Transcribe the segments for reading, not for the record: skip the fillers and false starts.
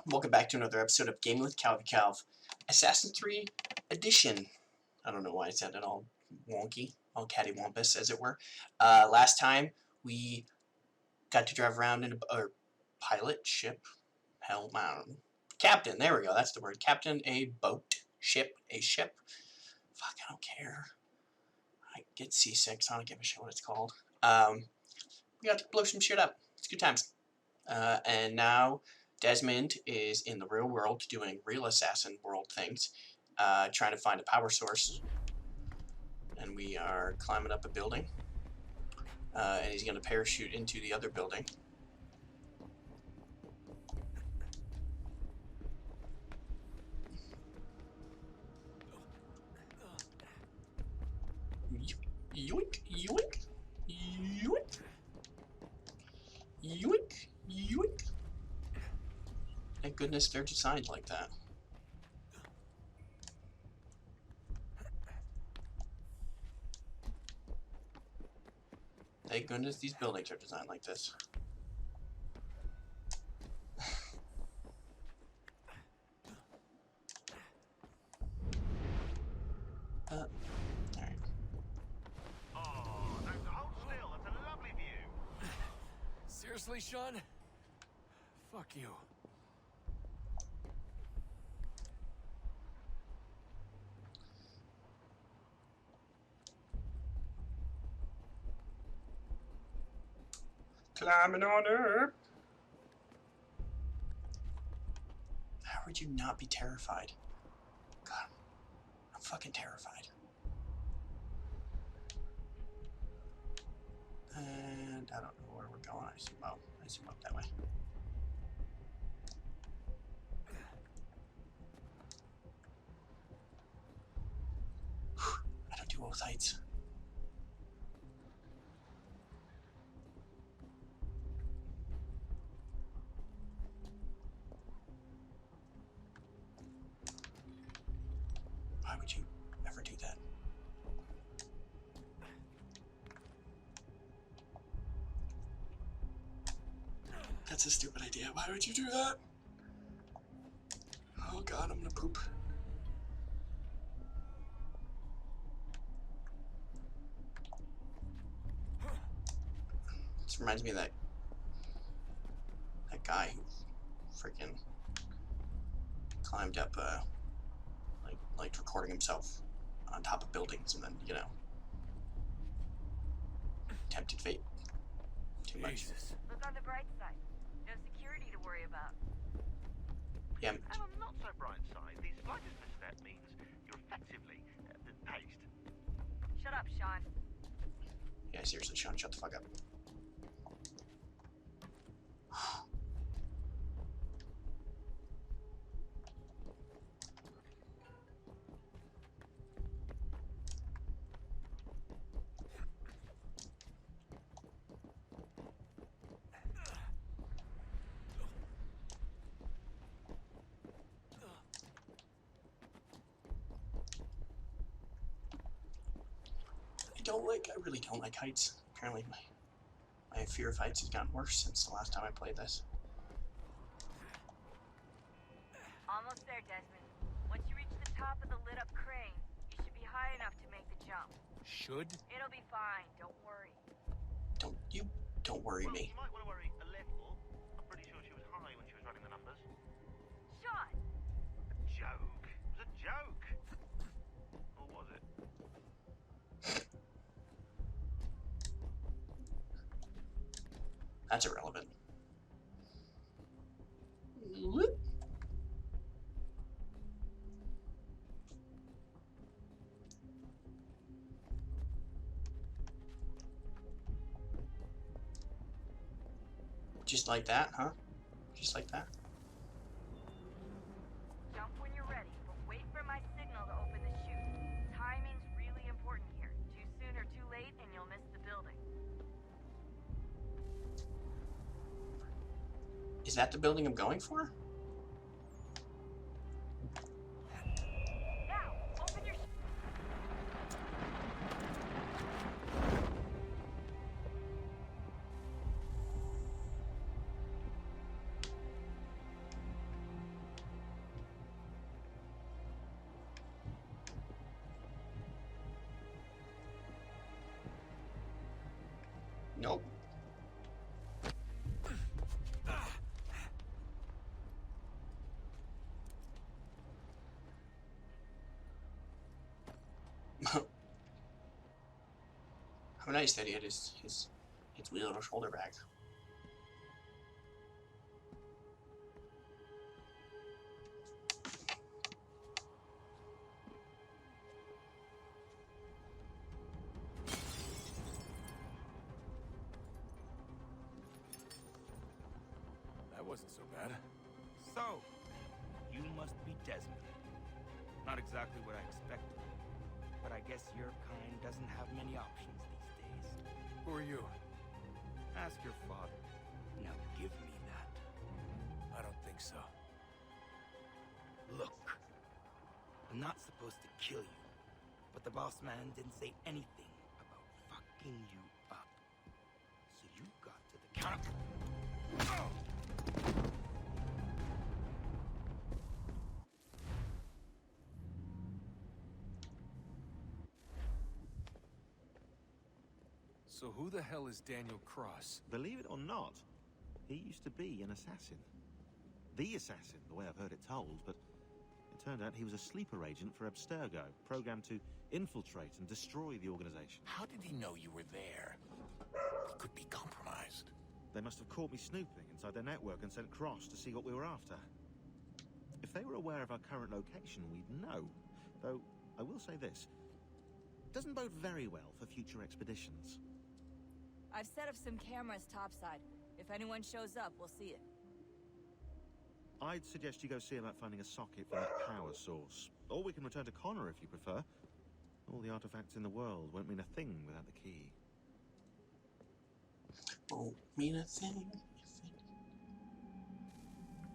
welcome back to another episode of Gaming with Calvy Calv, Assassin's 3 Edition. I don't know why I said it all wonky, all cattywampus, as it were. Last time, we got to drive around in a pilot ship. Hell, I don't know. Captain, there we go, that's the word. Captain a boat, ship, a ship. Fuck, I don't care. I get seasick, so I don't give a shit what it's called. We got to blow some shit up. It's good times. And now Desmond is in the real world doing real assassin world things, trying to find a power source. And we are climbing up a building. And he's going to parachute into the other building. Yoink, yoink, yoink, yoink, yoink. Thank goodness they're designed like that. Thank goodness these buildings are designed like this. Alright. Oh, don't hold still. That's a lovely view. Seriously, Sean? Fuck you. Climbing on up. How would you not be terrified? God, I'm fucking terrified. And I don't know where we're going. I assume up that way. I don't do both heights. Why would you ever do that? That's a stupid idea. Why would you do that? Oh god, I'm gonna poop. This reminds me of that guy who freaking climbed up, like recording himself on top of buildings and then, you know, tempted fate. Too much. Jesus. Look on the bright side. No security to worry about. Yeah. And on the not so bright side, the slightest misstep means you're effectively paced. Shut up, Sean. Yeah, seriously, Sean, shut the fuck up. I really don't like heights. Apparently my fear of heights has gotten worse since the last time I played this. Almost there, Desmond. Once you reach the top of the lit-up crane, you should be high enough to make the jump. Should? It'll be fine. Don't worry. Don't worry Well, me. you might want to worry a little. I'm pretty sure she was high when she was running the numbers. Sean! A joke. It was a joke. Or was it? That's irrelevant. Whoop. Just like that, huh? Just like that? Jump when you're ready, but wait for my signal to open the chute. Timing's really important here. Too soon or too late, and you'll miss the building. Is that the building I'm going for? Now, open your Nope. How nice that he had his wheel or shoulder back. That wasn't so bad. So, you must be Desmond. Not exactly what I expected, but I guess your kind doesn't have many options these days. Who are you? Ask your father. Now give me that. I don't think so. Look, I'm not supposed to kill you, but the boss man didn't say anything about fucking you up. So you got to the counter. So who the hell is Daniel Cross? Believe it or not, he used to be an assassin. The assassin, the way I've heard it told, but it turned out he was a sleeper agent for Abstergo, programmed to infiltrate and destroy the organization. How did he know you were there? He could be compromised. They must have caught me snooping inside their network and sent Cross to see what we were after. If they were aware of our current location, we'd know. Though, I will say this. It doesn't bode very well for future expeditions. I've set up some cameras topside. If anyone shows up, we'll see it. I'd suggest you go see about finding a socket for that power source. Or we can return to Connor if you prefer. All the artifacts in the world won't mean a thing without the key. Won't mean a thing.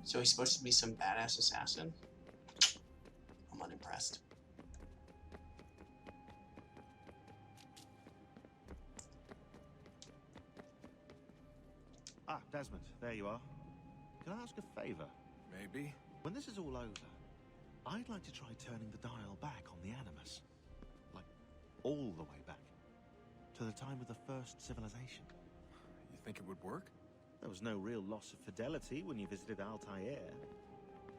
So he's supposed to be some badass assassin? I'm unimpressed. Ah, Desmond, there you are. Can I ask a favor? Maybe. When this is all over, I'd like to try turning the dial back on the Animus. Like, all the way back. To the time of the first civilization. You think it would work? There was no real loss of fidelity when you visited Altair.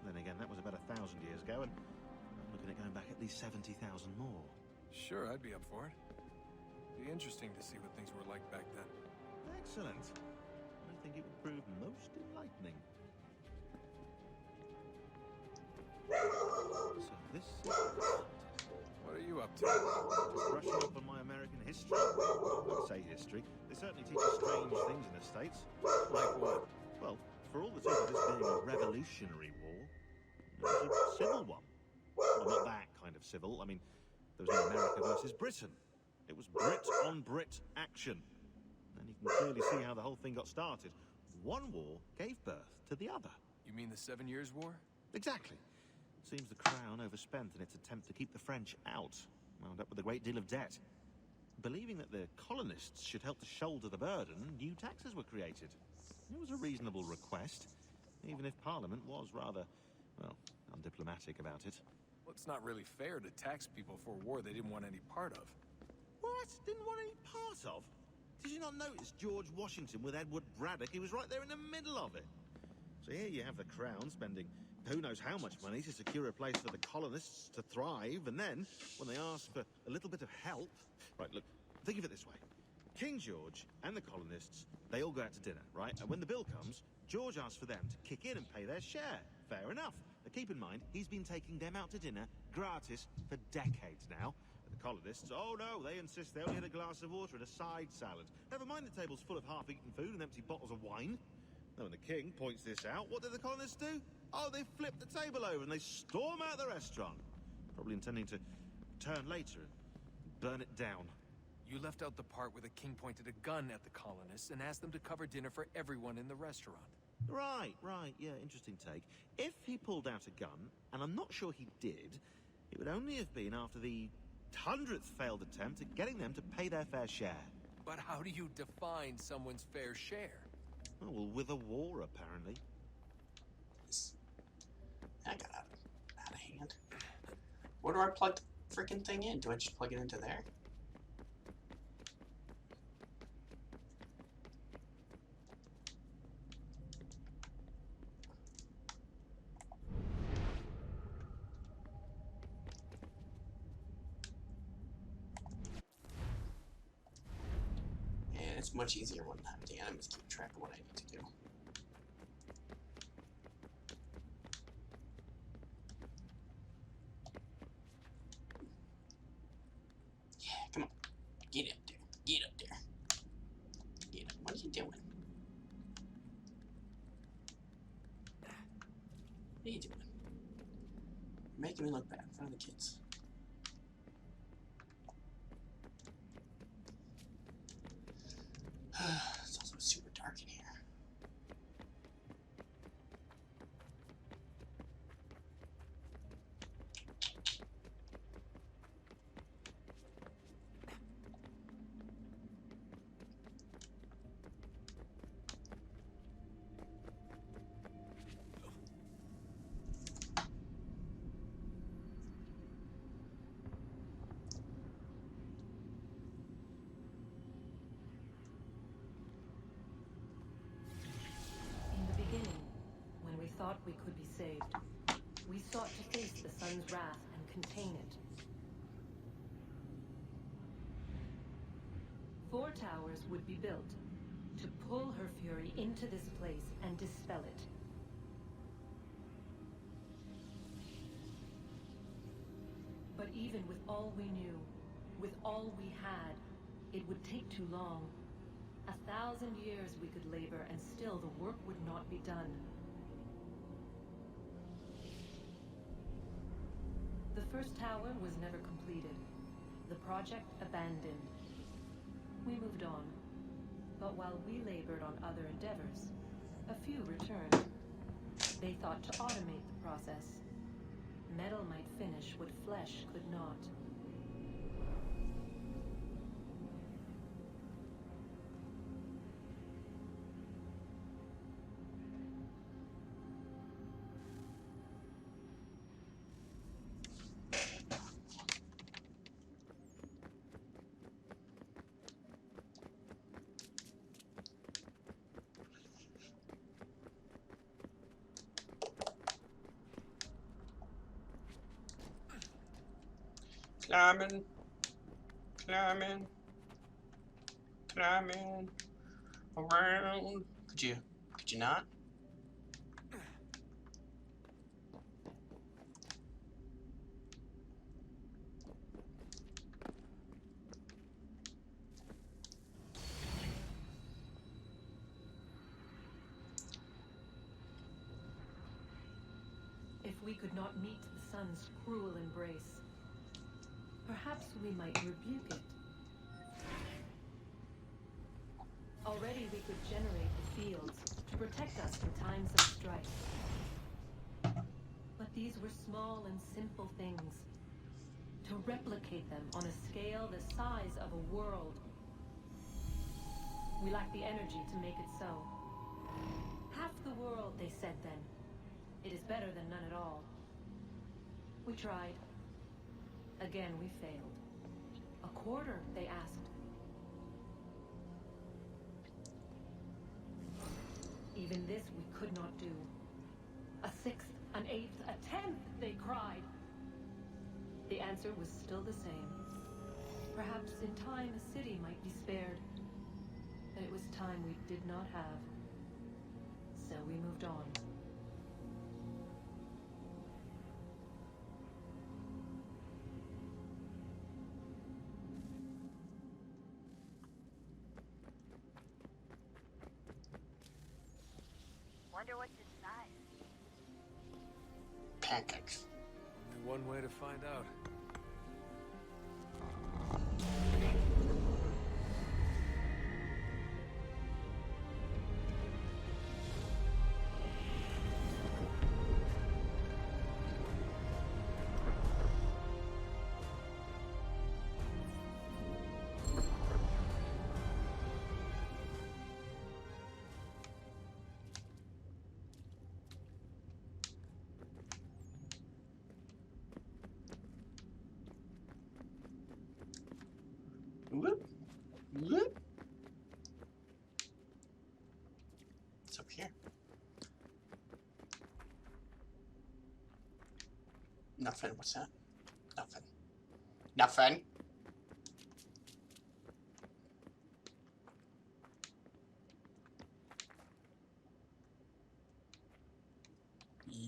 Then again, that was about 1,000 years ago, and I'm looking at going back at least 70,000 more. Sure, I'd be up for it. Be interesting to see what things were like back then. Excellent. I think it would prove most enlightening. So this is... What are you up to? Just brushing up on my American history. I say history. They certainly teach us strange things in the States. Like what? Well, for all the talk of this being a revolutionary war, it was a civil one. Well, not that kind of civil. I mean, there was no America versus Britain. It was Brit on Brit action. And you can clearly see how the whole thing got started. One war gave birth to the other. You mean the 7 Years' War? Exactly. Seems the Crown overspent in its attempt to keep the French out, wound up with a great deal of debt. Believing that the colonists should help to shoulder the burden, new taxes were created. It was a reasonable request, even if Parliament was rather, well, undiplomatic about it. Well, it's not really fair to tax people for a war they didn't want any part of. What? Didn't want any part of? Did you not notice George Washington with Edward Braddock? He was right there in the middle of it. So here you have the Crown spending who knows how much money to secure a place for the colonists to thrive, and then, when they ask for a little bit of help... Right, look, think of it this way. King George and the colonists, they all go out to dinner, right? And when the bill comes, George asks for them to kick in and pay their share. Fair enough. But keep in mind, he's been taking them out to dinner gratis for decades now. The colonists, oh no, they insist they only had a glass of water and a side salad. Never mind the table's full of half-eaten food and empty bottles of wine. Now, when the king points this out, what do the colonists do? Oh, they flip the table over and they storm out the restaurant. Probably intending to return later and burn it down. You left out the part where the king pointed a gun at the colonists and asked them to cover dinner for everyone in the restaurant. Right, yeah, interesting take. If he pulled out a gun, and I'm not sure he did, it would only have been after the 100th failed attempt at getting them to pay their fair share. But how do you define someone's fair share? Oh, well, with a war, apparently. That got out of hand. Where do I plug the freaking thing in? Do I just plug it into there? it's much easier when the enemies keep track of what I need to do. Yeah, come on. Get up there. Get up there. Get up. What are you doing? What are you doing? You're making me look bad in front of the kids. It's also super dark in here. In the beginning, when we thought we could be saved, we sought to face the sun's wrath and contain it. 4 towers would be built to pull her fury into this place and dispel it. But even with all we knew, with all we had, it would take too long. 1,000 years we could labor, and still the work would not be done. The first tower was never completed. The project abandoned. We moved on. But while we labored on other endeavors, a few returned. They thought to automate the process. Metal might finish what flesh could not. Climbing, climbing, climbing around. Could you not? If we could not meet the sun's cruel embrace, perhaps we might rebuke it. Already we could generate the fields to protect us in times of strife. But these were small and simple things. To replicate them on a scale the size of a world. We lack the energy to make it so. Half the world, they said then. It is better than none at all. We tried. Again, we failed. A quarter, they asked. Even this we could not do. A sixth, an eighth, a tenth, they cried. The answer was still the same. Perhaps in time a city might be spared. But it was time we did not have. So we moved on. Wonder what's inside. Pancakes. Only one way to find out. Whoop. Whoop. What's up here? Nothing. What's that? Nothing. Nothing.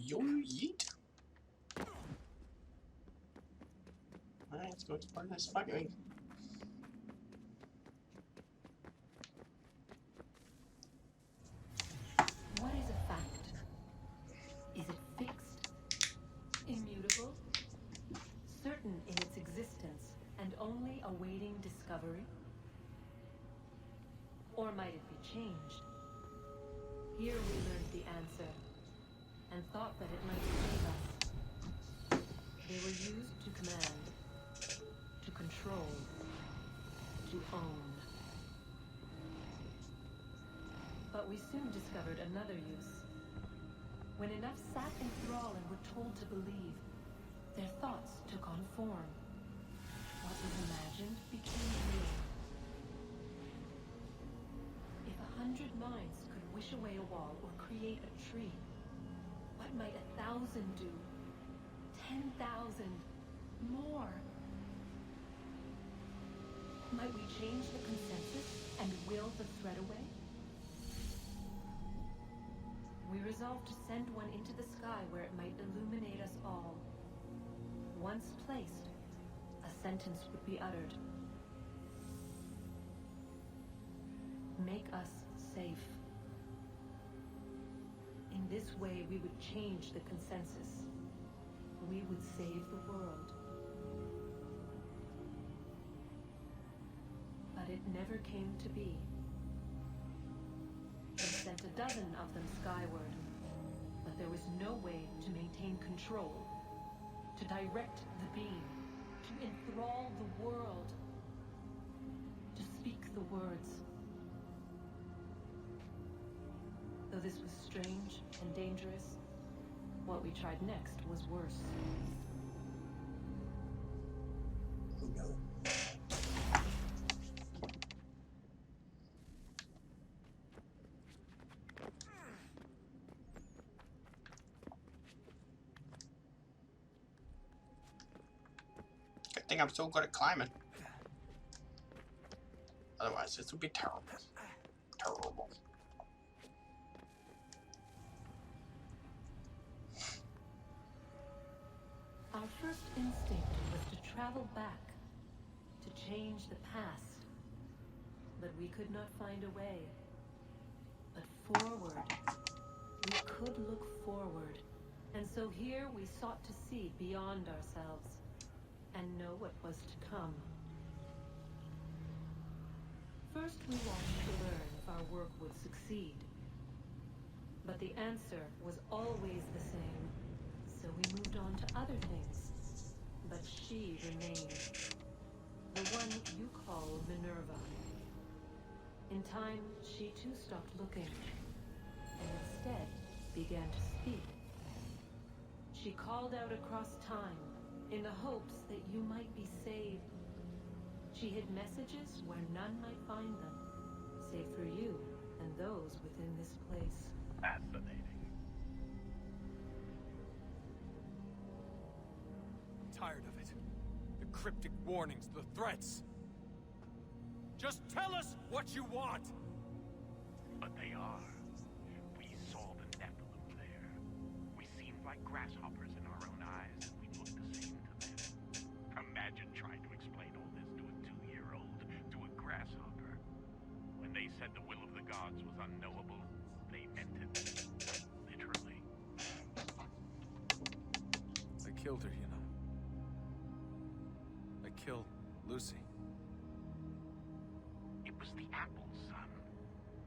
Yo, yeet. Alright, let's go explore this fucking. What is a fact? Is it fixed? Immutable? Certain in its existence and only awaiting discovery? Or might it be changed? Here we learned the answer, and thought that it might save us. They were used to command, to control, to own. But we soon discovered another use. When enough sat in thrall and were told to believe, their thoughts took on form. What was imagined became real. If 100 minds could wish away a wall or create a tree, what might 1,000 do? 10,000? More? Might we change the consensus and will the thread away? We resolved to send one into the sky where it might illuminate us all. Once placed, a sentence would be uttered. Make us safe. In this way, we would change the consensus. We would save the world. But it never came to be. They sent a dozen of them skyward, but there was no way to maintain control, to direct the beam, to enthrall the world, to speak the words. Though this was strange and dangerous, what we tried next was worse. Oh no. Good thing I'm so good at climbing. Otherwise, this would be terrible. Terrible. Our first instinct was to travel back, to change the past. But we could not find a way. But forward. We could look forward. And so here we sought to see beyond ourselves and know what was to come. First we wanted to learn if our work would succeed. But the answer was always the same. So we moved on to other things. But she remained. The one you call Minerva. In time, she too stopped looking. And instead began to speak. She called out across time, in the hopes that you might be saved. She hid messages where none might find them, save for you and those within this place. Fascinating. Tired of it. The cryptic warnings, the threats. Just tell us what you want! But they are. We saw the Nephilim there. We seemed like grasshoppers in our own eyes, and we looked the same to them. Imagine trying to explain all this to a 2-year-old, to a grasshopper. When they said the will of the gods was unknowable, they meant it. Literally. I killed her, you know. I killed Lucy. It was the apple, son.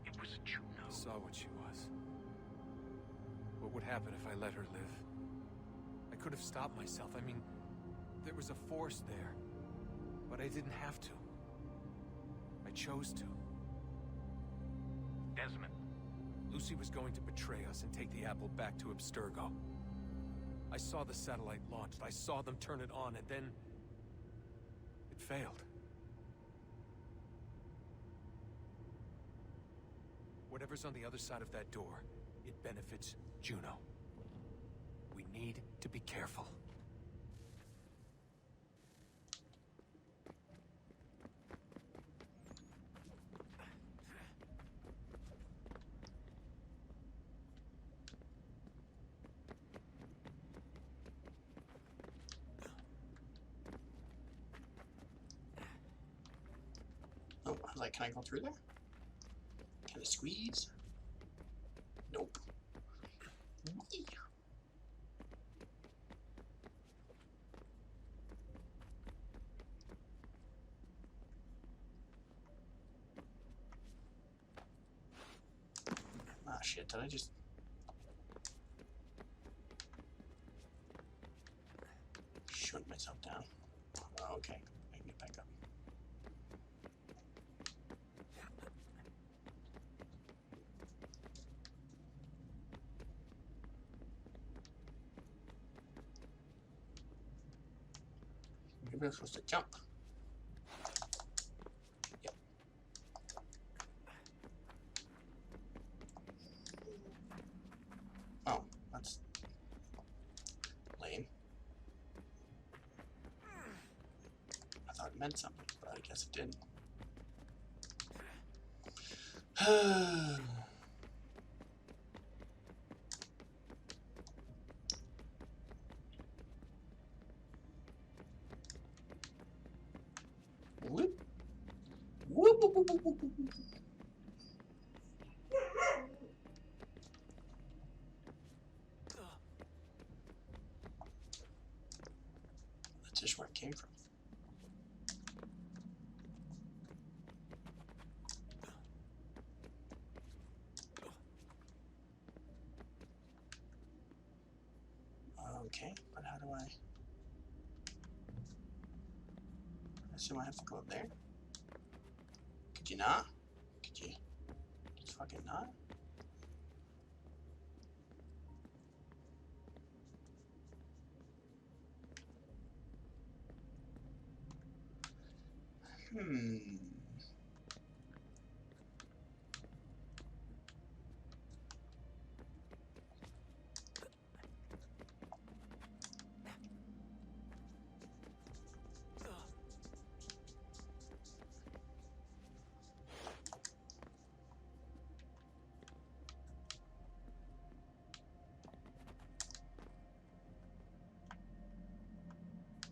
It was Juno. I saw what she was. What would happen if I let her live? I could have stopped myself. I mean, there was a force there. But I didn't have to. I chose to. Desmond. Lucy was going to betray us and take the apple back to Abstergo. I saw the satellite launched. I saw them turn it on, and then it failed. Whatever's on the other side of that door, it benefits Juno. We need to be careful. Oh, I was like, can I go through there? Can I squeeze? Nope. Whee! Ah, shit, did I just... shoot myself down? Oh, okay, I can get back up. Maybe I'm supposed to jump. Yep. Oh, that's lame. I thought it meant something, but I guess it didn't. Whoop. Whoop, whoop, whoop, whoop, whoop, whoop. That's just where it came from. Okay, but how do I assume I have to go up there? Could you not? Could you just fucking not?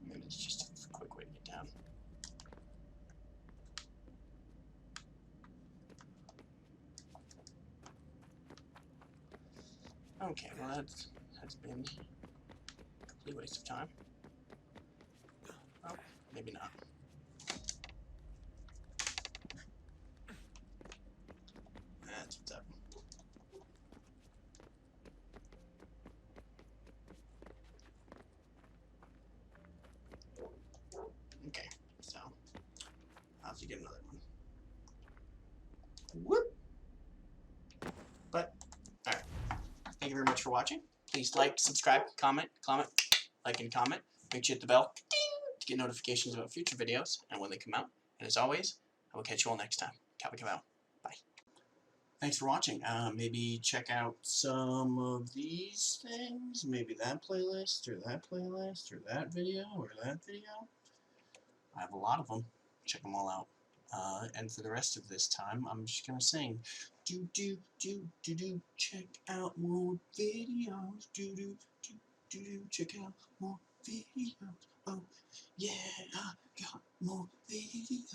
Maybe it's just a quick way to get down. Okay, well that's been a complete waste of time. Oh, maybe not. That's what's up. Okay, so I'll have to get another one. Whoop! But, alright. Thank you very much for watching. Please like, subscribe, comment, like and comment. Make sure you hit the bell ding, to get notifications about future videos and when they come out. And as always, I will catch you all next time. Bye. Thanks for watching. Maybe check out some of these things. Maybe that playlist, or that playlist, or that video, or that video. I have a lot of them. Check them all out. And for the rest of this time, I'm just gonna sing. Do do do do do. Check out more videos. Do do do do do. Check out more videos. Oh yeah, I got more videos.